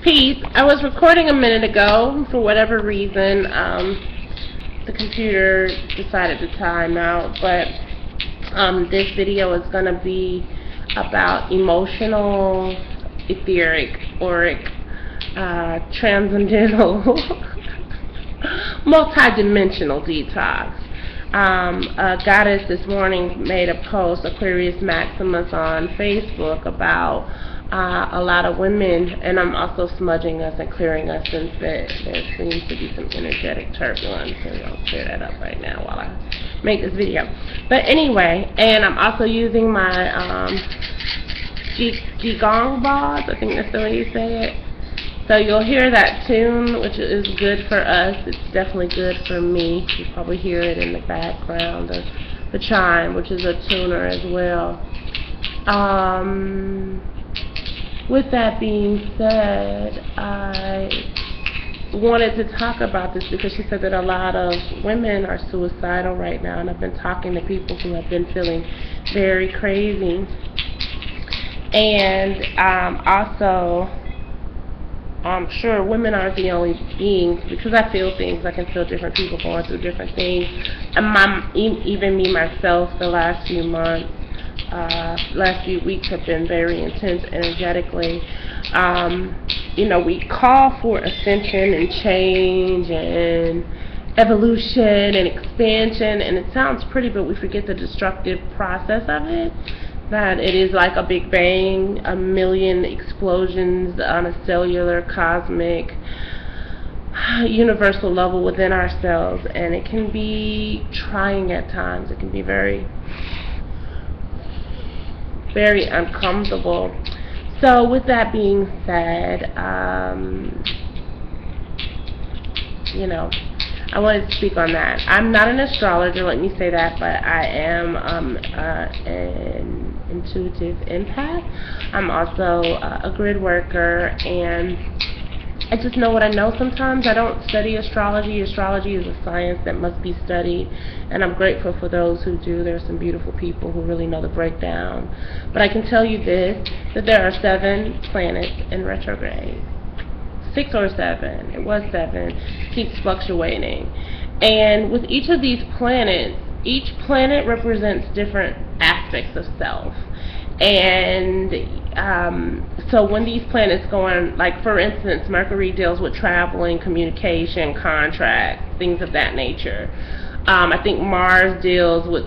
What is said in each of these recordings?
Peace. I was recording a minute ago. For whatever reason, the computer decided to time out. But this video is going to be about emotional, etheric, auric, transcendental, multidimensional detox. A goddess this morning made a post, Aquarius Maximus, on Facebook about a lot of women, and I'm also smudging us and clearing us since there seems to be some energetic turbulence, and I'll clear that up right now while I make this video. But anyway, and I'm also using my Qigong balls, I think that's the way you say it. So you'll hear that tune, which is good for us. It's definitely good for me. You probably hear it in the background, the chime, which is a tuner as well. With that being said, I wanted to talk about this because she said that a lot of women are suicidal right now, and I've been talking to people who have been feeling very crazy. And also, I'm sure women aren't the only beings, because I feel things. I can feel different people going through different things. And even me myself, the last few months, last few weeks have been very intense energetically. You know, we call for ascension and change and evolution and expansion, and it sounds pretty, but we forget the destructive process of it. That it is like a big bang, a million explosions on a cellular, cosmic, universal level within ourselves, and it can be trying at times. It can be very, very uncomfortable. So with that being said, you know, I wanted to speak on that. I'm not an astrologer, let me say that, but I am an intuitive empath. I'm also a grid worker, and I just know what I know sometimes. I don't study astrology. Astrology is a science that must be studied, and I'm grateful for those who do. There are some beautiful people who really know the breakdown. But I can tell you this, that there are 7 planets in retrograde. 6 or 7, it was 7, keeps fluctuating. And with each of these planets, each planet represents different aspects of self. And so when these planets go on, like for instance, Mercury deals with traveling, communication, contracts, things of that nature. I think Mars deals with,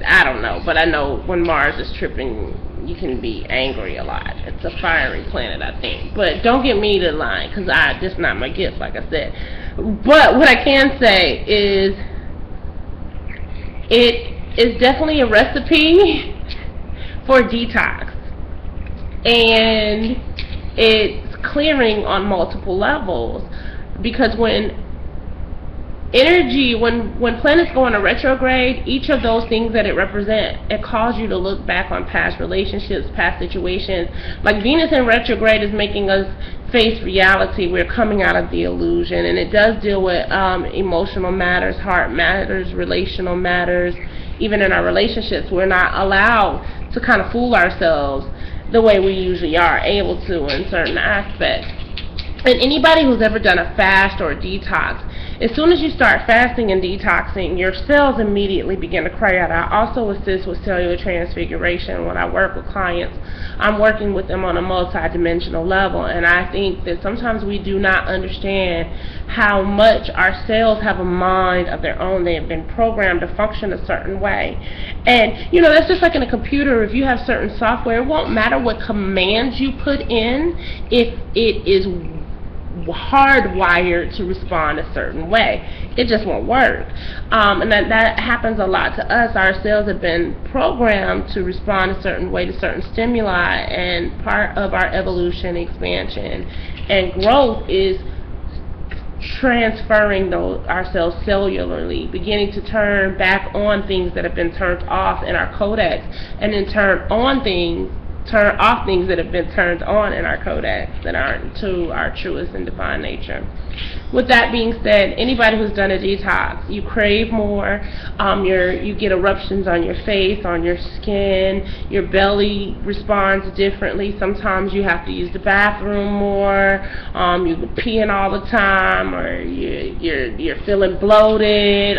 I don't know, but I know when Mars is tripping, you can be angry a lot. It's a fiery planet, I think. But don't get me to line, because just not my gift, like I said. But what I can say is, it is definitely a recipe for detox. And it's clearing on multiple levels. Because when energy, when planets go on a retrograde, each of those things that it represents, it calls you to look back on past relationships, past situations. Like Venus in retrograde is making us face reality. We're coming out of the illusion, and it does deal with emotional matters, heart matters, relational matters. Even in our relationships, we're not allowed to kind of fool ourselves the way we usually are able to in certain aspects. And anybody who's ever done a fast or a detox, as soon as you start fasting and detoxing, your cells immediately begin to cry out. I also assist with cellular transfiguration. When I work with clients, I'm working with them on a multi-dimensional level, and I think that sometimes we do not understand how much our cells have a mind of their own. They have been programmed to function a certain way. And, you know, that's just like in a computer. If you have certain software, it won't matter what commands you put in if it is hardwired to respond a certain way. It just won't work. And that happens a lot to us. Our cells have been programmed to respond a certain way to certain stimuli, and part of our evolution, expansion, and growth is transferring our cells cellularly, beginning to turn back on things that have been turned off in our codex, and then turn on things turn off things that have been turned on in our codex that aren't to our truest and divine nature. With that being said, anybody who's done a detox, you crave more, you get eruptions on your face, on your skin, your belly responds differently. Sometimes you have to use the bathroom more, you're peeing all the time, or you're feeling bloated,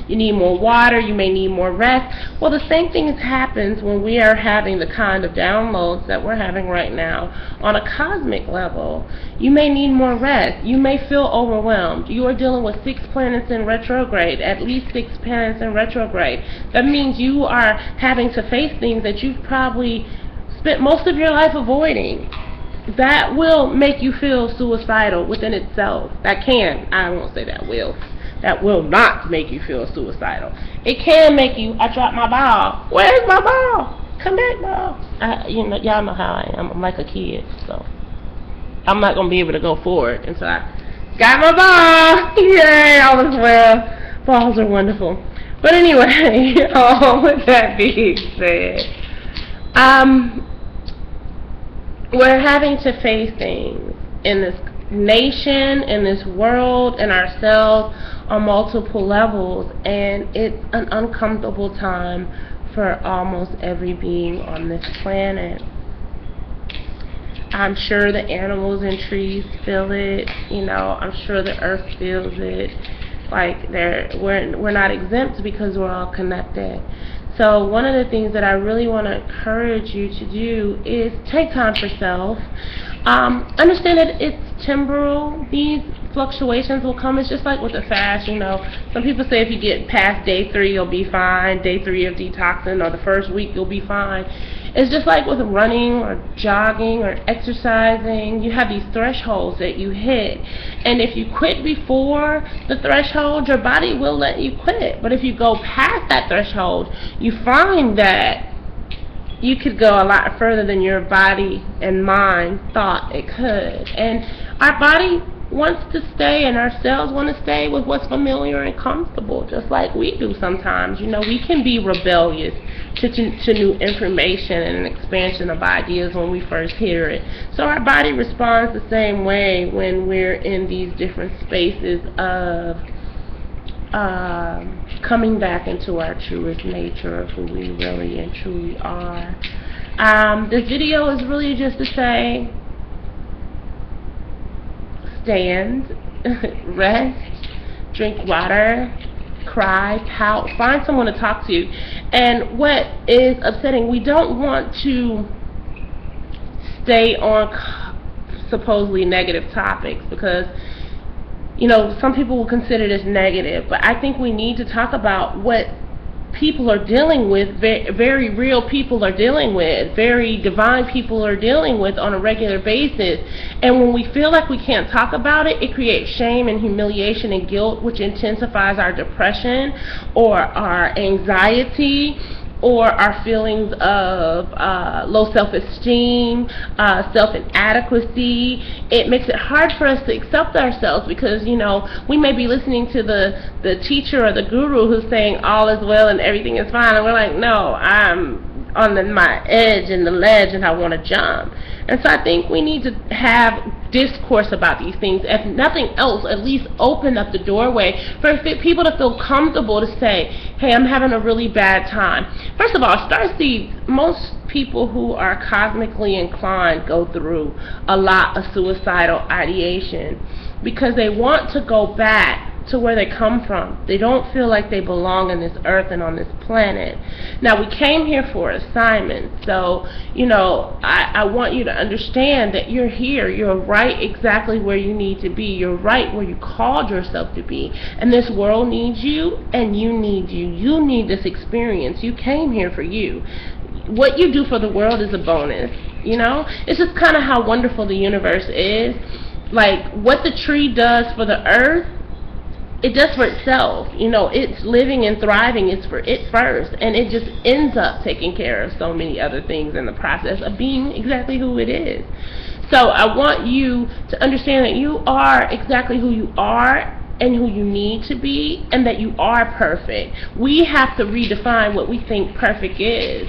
you need more water, you may need more rest. Well, the same thing happens when we are having the kind of downloads that we're having right now on a cosmic level. You may need more rest. You may feel overwhelmed. You are dealing with 6 planets in retrograde, at least 6 planets in retrograde. That means you are having to face things that you've probably spent most of your life avoiding. That will make you feel suicidal within itself. That can, I won't say that will. That will not make you feel suicidal. It can make you, I dropped my ball. Where's my ball? Come back, ball. Y'all know how I am. I'm like a kid, so I'm not going to be able to go forward until I got my ball. Yay, all is well. Balls are wonderful. But anyway, with that being said, we're having to face things in this nation, in this world, in ourselves on multiple levels, and it's an uncomfortable time for almost every being on this planet. I'm sure the animals and trees feel it, I'm sure the earth feels it. Like we're not exempt because we're all connected. So one of the things that I really want to encourage you to do is take time for self. Understand that it's temporal. These fluctuations will come. It's just like with the fast, Some people say if you get past day 3, you'll be fine. Day 3 of detoxing, or the first week, you'll be fine. It's just like with running or jogging or exercising. You have these thresholds that you hit. And if you quit before the threshold, your body will let you quit. But if you go past that threshold, you find that you could go a lot further than your body and mind thought it could. And our body wants to stay, and our cells want to stay with what's familiar and comfortable, just like we do sometimes. We can be rebellious to new information and an expansion of ideas when we first hear it. So our body responds the same way when we're in these different spaces of coming back into our truest nature of who we really and truly are. This video is really just to say, stand, rest, drink water, cry, pout, find someone to talk to. And what is upsetting, we don't want to stay on supposedly negative topics because some people will consider this negative, but I think we need to talk about what people are dealing with, very real people are dealing with, very divine people are dealing with on a regular basis. And when we feel like we can't talk about it, it creates shame and humiliation and guilt, which intensifies our depression or our anxiety, or our feelings of low self-esteem, self-inadequacy. It makes it hard for us to accept ourselves because, we may be listening to the teacher or the guru who's saying all is well and everything is fine, and we're like, no, I'm on my edge and the ledge and I want to jump. And so I think we need to have discourse about these things. If nothing else, at least open up the doorway for people to feel comfortable to say, hey, I'm having a really bad time. First of all, starseeds, most people who are cosmically inclined go through a lot of suicidal ideation because they want to go back to where they come from. They don't feel like they belong in this earth and on this planet. Now, we came here for assignment, so I want you to understand that you're here. You're right exactly where you need to be. You're right where you called yourself to be, and this world needs you, and you need you. You need this experience. You came here for you. What you do for the world is a bonus. It's just kind of how wonderful the universe is. Like what the tree does for the earth, it does for itself. It's living and thriving. It's for it first, and it just ends up taking care of so many other things in the process of being exactly who it is. So I want you to understand that you are exactly who you are and who you need to be, and that you are perfect. We have to redefine what we think perfect is.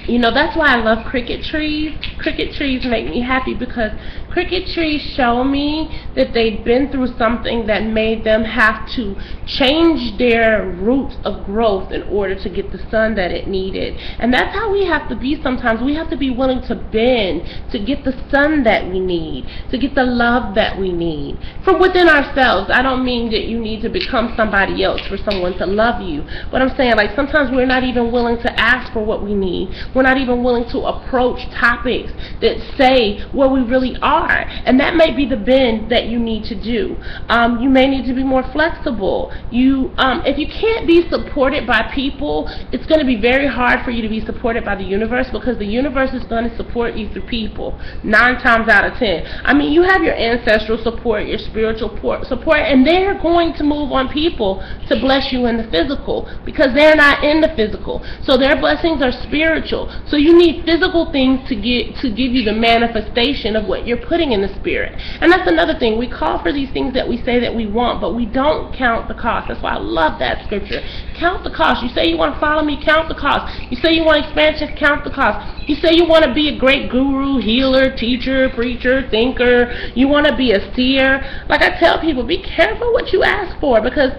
You know, that's why I love cricket trees. Cricket trees make me happy because cricket trees show me that they've been through something that made them have to change their roots of growth in order to get the sun that it needed. And that's how we have to be sometimes. We have to be willing to bend to get the sun that we need, to get the love that we need from within ourselves. I don't mean that you need to become somebody else for someone to love you, but I'm saying, like, sometimes we're not even willing to ask for what we need. We're not even willing to approach topics that say where we really are, and that may be the bend that you need to do. You may need to be more flexible. If you can't be supported by people, it's going to be very hard for you to be supported by the universe, because the universe is going to support you through people 9 times out of 10. I mean, you have your ancestral support, your spiritual support, and they're going to move on people to bless you in the physical, because they're not in the physical. So their blessings are spiritual. So you need physical things to give you the manifestation of what you're putting in the spirit. And that's another thing. We call for these things that we say that we want, but we don't count the cost. That's why I love that scripture. Count the cost. You say you want to follow me, count the cost. You say you want expansion, count the cost. You say you want to be a great guru, healer, teacher, preacher, thinker. You want to be a seer. Like I tell people, be careful what you ask for, because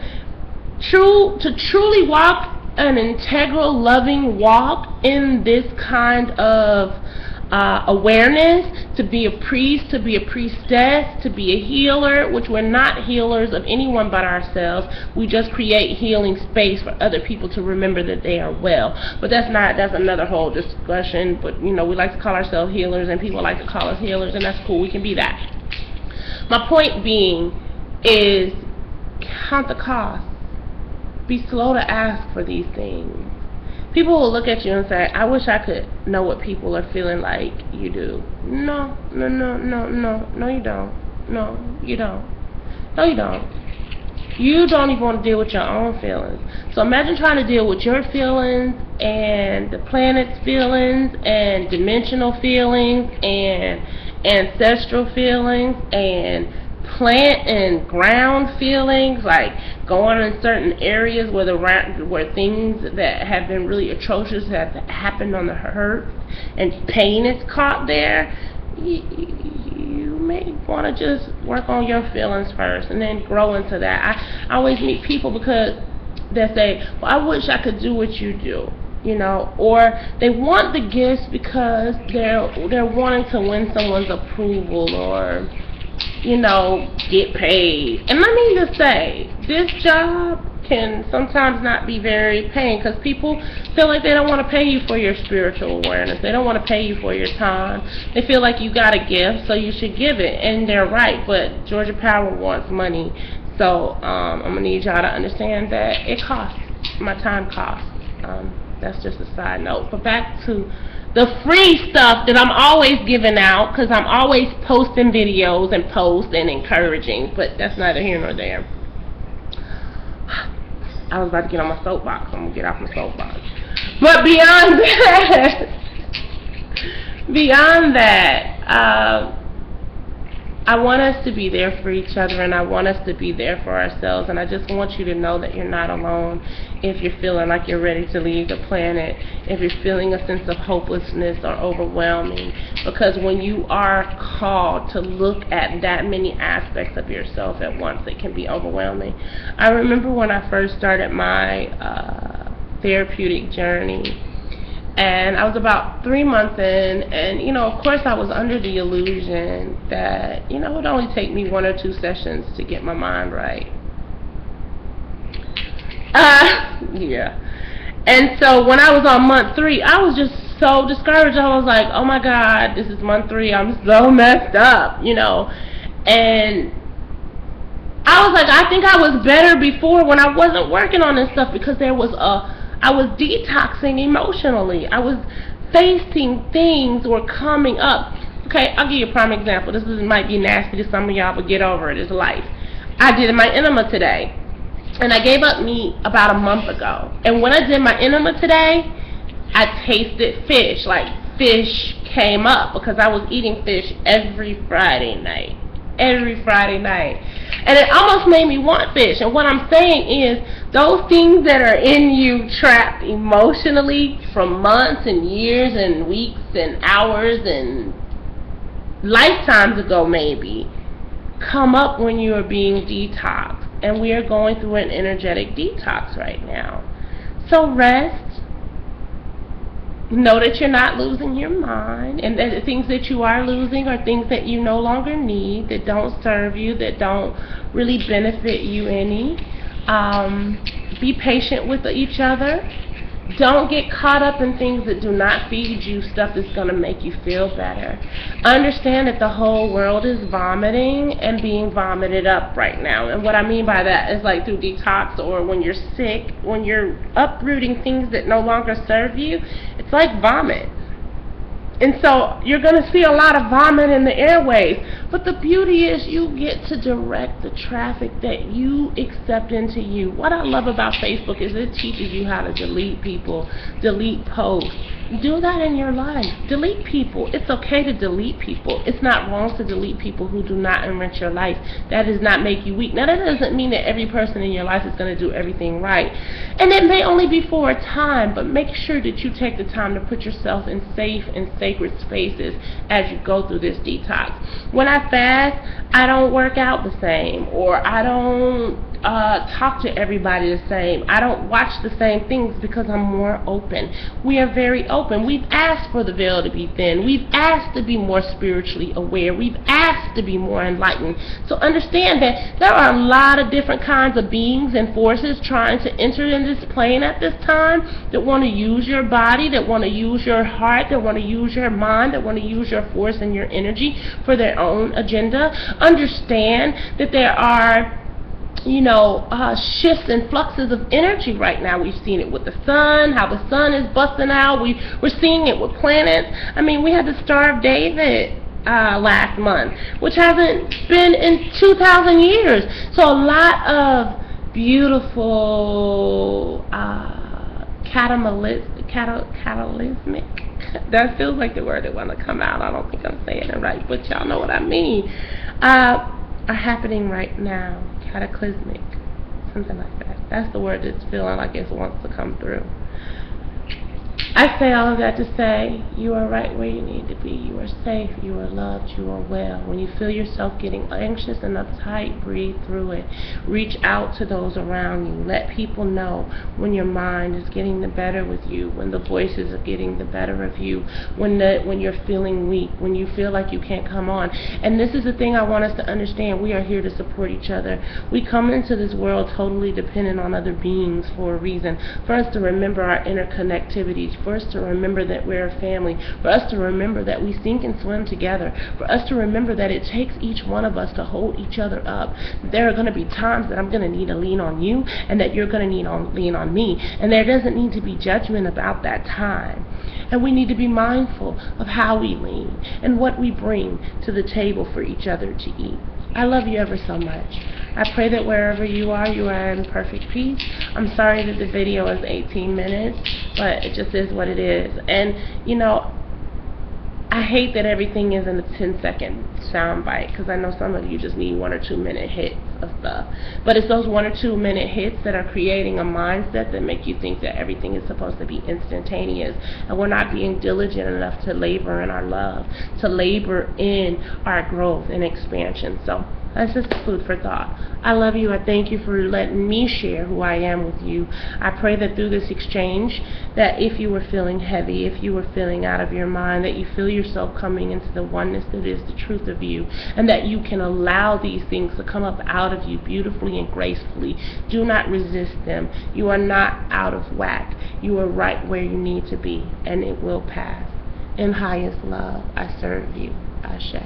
to truly walk an integral, loving walk in this kind of awareness, to be a priest, to be a priestess, to be a healer, which we're not healers of anyone but ourselves. We just create healing space for other people to remember that they are well. But that's another whole discussion. But you know, we like to call ourselves healers, and people like to call us healers, and that's cool. We can be that. My point being is, count the cost. Be slow to ask for these things. People will look at you and say, I wish I could know what people are feeling like you do. No, no, no, no, no. No, you don't. No, you don't. No, you don't. You don't even want to deal with your own feelings. So imagine trying to deal with your feelings and the planet's feelings and dimensional feelings and ancestral feelings and plant and ground feelings, like going in certain areas where things that have been really atrocious have happened on the earth and pain is caught there. You may want to just work on your feelings first and then grow into that. I always meet people because they say, well, I wish I could do what you do, you know, or they want the gifts because they're wanting to win someone's approval, or you know, get paid. And let me just say, this job can sometimes not be very paying, because people feel like they don't want to pay you for your spiritual awareness. They don't want to pay you for your time. They feel like you got a gift, so you should give it. And they're right, but Georgia Power wants money. So I'm going to need y'all to understand that it costs. My time costs. That's just a side note. But back to the free stuff that I'm always giving out, because I'm always posting videos and posts and encouraging, but that's neither here nor there. I was about to get on my soapbox. I'm going to get off my soapbox. But beyond that, I want us to be there for each other, and I want us to be there for ourselves, and I just want you to know that you're not alone if you're feeling like you're ready to leave the planet, if you're feeling a sense of hopelessness or overwhelming, because when you are called to look at that many aspects of yourself at once, it can be overwhelming. I remember when I first started my therapeutic journey, and I was about 3 months in, and, you know, of course I was under the illusion that, you know, it would only take me 1 or 2 sessions to get my mind right. Yeah. And so when I was on month 3, I was just so discouraged. I was like, oh my God, this is month 3. I'm so messed up, you know. And I was like, I think I was better before when I wasn't working on this stuff, because I was detoxing emotionally. I was facing things were coming up. Okay, I'll give you a prime example. This might be nasty to some of y'all, but get over it. It's life. I did my enema today, and I gave up meat about a month ago. And when I did my enema today, I tasted fish. Like, fish came up, because I was eating fish every Friday night. every Friday night. And it almost made me want fish. And what I'm saying is, those things that are in you trapped emotionally from months and years and weeks and hours and lifetimes ago maybe, come up when you are being detoxed. And we are going through an energetic detox right now. So rest. Know that you're not losing your mind, and that the things that you are losing are things that you no longer need, that don't serve you, that don't really benefit you any. Be patient with each other. Don't get caught up in things that do not feed you stuff that's going to make you feel better. Understand that the whole world is vomiting and being vomited up right now. And what I mean by that is like through detox, or when you're sick, when you're uprooting things that no longer serve you, it's like vomit. And so you're going to see a lot of vomit in the airways. But the beauty is you get to direct the traffic that you accept into you. What I love about Facebook is it teaches you how to delete people, delete posts. Do that in your life. Delete people. It's okay to delete people. It's not wrong to delete people who do not enrich your life. That does not make you weak. Now, that doesn't mean that every person in your life is going to do everything right. And it may only be for a time, but make sure that you take the time to put yourself in safe and sacred spaces as you go through this detox. When I fast, I don't work out the same, or I don't talk to everybody the same. I don't watch the same things because I'm more open. We are very open. We've asked for the veil to be thin. We've asked to be more spiritually aware. We've asked to be more enlightened. So understand that there are a lot of different kinds of beings and forces trying to enter in this plane at this time, that want to use your body, that want to use your heart, that want to use your mind, that want to use your force and your energy for their own agenda. Understand that there are shifts and fluxes of energy right now. We've seen it with the sun, how the sun is busting out. We're seeing it with planets. I mean, we had the Star of David last month, which hasn't been in 2,000 years. So a lot of beautiful catalysmic, that feels like the word that want to come out. I don't think I'm saying it right, but y'all know what I mean, are happening right now. Cataclysmic, something like that. That's the word that's feeling like it wants to come through. I say all of that to say you are right where you need to be. You are safe, you are loved, you are well. When you feel yourself getting anxious and uptight, breathe through it. Reach out to those around you. Let people know when your mind is getting the better with you, when the voices are getting the better of you, when you're feeling weak, when you feel like you can't come on. And this is the thing I want us to understand. We are here to support each other. We come into this world totally dependent on other beings for a reason. For us to remember our interconnectivity, for us to remember that we're a family, for us to remember that we sink and swim together, for us to remember that it takes each one of us to hold each other up. There are going to be times that I'm going to need to lean on you, and that you're going to need to lean on me, and there doesn't need to be judgment about that time. And we need to be mindful of how we lean and what we bring to the table for each other to eat. I love you ever so much. I pray that wherever you are in perfect peace. I'm sorry that the video is 18 minutes, but it just is what it is. And, I hate that everything is in a 10-second sound bite, because I know some of you just need 1 or 2 minute hits of stuff. But it's those 1 or 2 minute hits that are creating a mindset that make you think that everything is supposed to be instantaneous, and we're not being diligent enough to labor in our love, to labor in our growth and expansion. So that's just food for thought. I love you. I thank you for letting me share who I am with you. I pray that through this exchange, that if you were feeling heavy, if you were feeling out of your mind, that you feel yourself coming into the oneness that is the truth of you, and that you can allow these things to come up out of you beautifully and gracefully. Do not resist them. You are not out of whack. You are right where you need to be, and it will pass. In highest love, I serve you. Ashe.